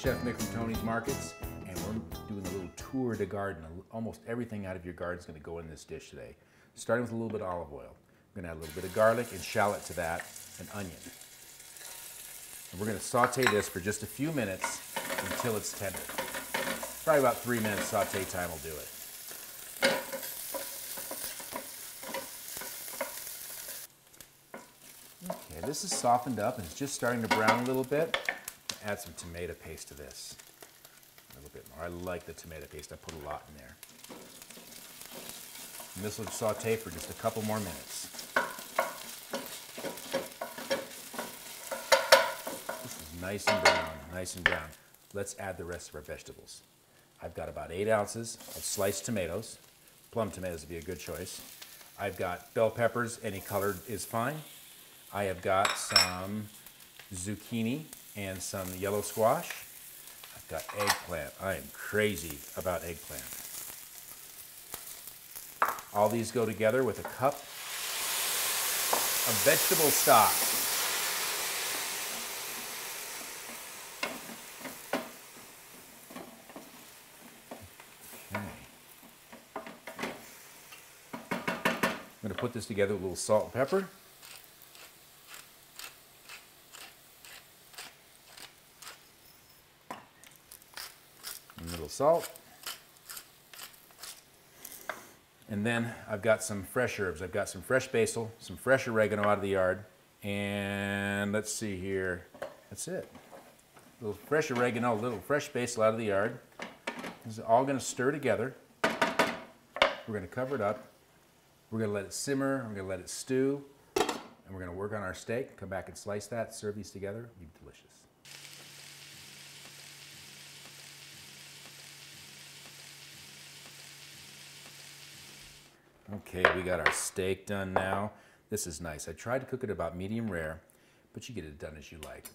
Chef Mick from Tony's Markets, and we're doing a little tour de garden. Almost everything out of your garden is going to go in this dish today. Starting with a little bit of olive oil. We're going to add a little bit of garlic and shallot to that, and onion. And we're going to saute this for just a few minutes until it's tender. Probably about 3 minutes saute time will do it. Okay, this is softened up and it's just starting to brown a little bit. Add some tomato paste to this. A little bit more. I like the tomato paste. I put a lot in there. And this will saute for just a couple more minutes. This is nice and brown, nice and brown. Let's add the rest of our vegetables. I've got about 8 ounces of sliced tomatoes. Plum tomatoes would be a good choice. I've got bell peppers, any color is fine. I have got some zucchini and some yellow squash. I've got eggplant. I am crazy about eggplant. All these go together with a cup of vegetable stock. I'm going to put this together with a little salt and pepper. A little salt. And then I've got some fresh herbs. I've got some fresh basil, some fresh oregano out of the yard, and let's see here. That's it. A little fresh oregano, a little fresh basil out of the yard. This is all going to stir together. We're going to cover it up. We're going to let it simmer, we're going to let it stew, and we're going to work on our steak, come back and slice that, serve these together, it'll be delicious. Okay, we got our steak done now. This is nice. I tried to cook it about medium rare, but you get it done as you like.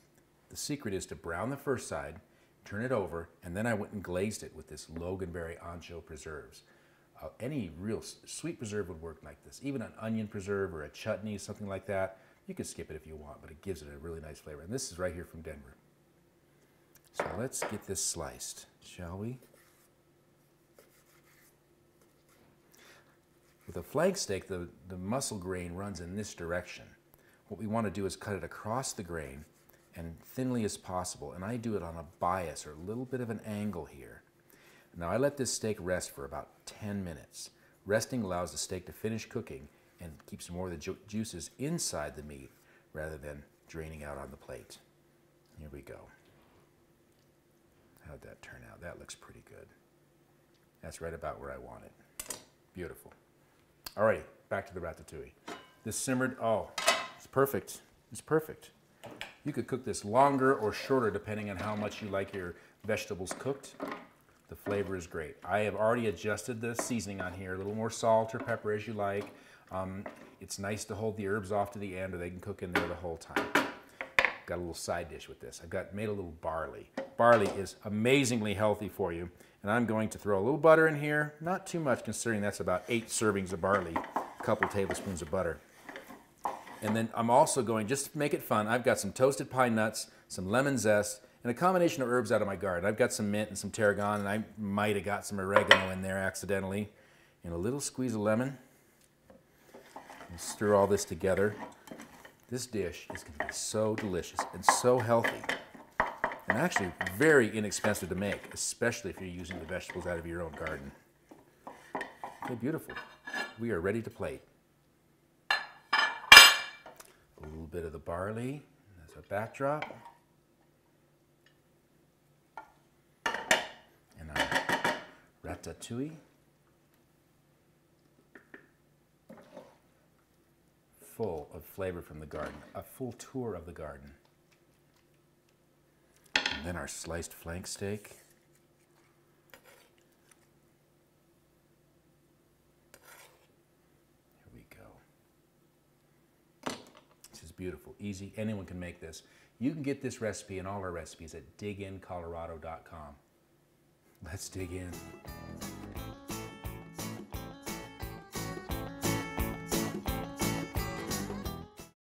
The secret is to brown the first side, turn it over, and then I went and glazed it with this Loganberry ancho preserves. Any real sweet preserve would work like this. Even an onion preserve or a chutney, something like that. You could skip it if you want, but it gives it a really nice flavor. And this is right here from Denver. So let's get this sliced, shall we? With a flank steak, the muscle grain runs in this direction. What we want to do is cut it across the grain and thinly as possible. And I do it on a bias or a little bit of an angle here. Now I let this steak rest for about 10 minutes. Resting allows the steak to finish cooking and keeps more of the juices inside the meat rather than draining out on the plate. Here we go. How'd that turn out? That looks pretty good. That's right about where I want it. Beautiful. Alrighty, back to the ratatouille. This simmered, oh, it's perfect. It's perfect. You could cook this longer or shorter depending on how much you like your vegetables cooked. The flavor is great. I have already adjusted the seasoning on here, a little more salt or pepper as you like. It's nice to hold the herbs off to the end or they can cook in there the whole time. Got a little side dish with this. I've made a little barley. Barley is amazingly healthy for you. And I'm going to throw a little butter in here. Not too much considering that's about 8 servings of barley, a couple tablespoons of butter. And then I'm also going, just to make it fun, I've got some toasted pine nuts, some lemon zest, and a combination of herbs out of my garden. I've got some mint and some tarragon, and I might have got some oregano in there accidentally. And a little squeeze of lemon. And stir all this together. This dish is going to be so delicious and so healthy. And actually very inexpensive to make, especially if you're using the vegetables out of your own garden. Okay, beautiful. We are ready to plate. A little bit of the barley as a backdrop. And our ratatouille. Full of flavor from the garden. A full tour of the garden. And then our sliced flank steak. Here we go. This is beautiful, easy. Anyone can make this. You can get this recipe and all our recipes at digincolorado.com. Let's dig in.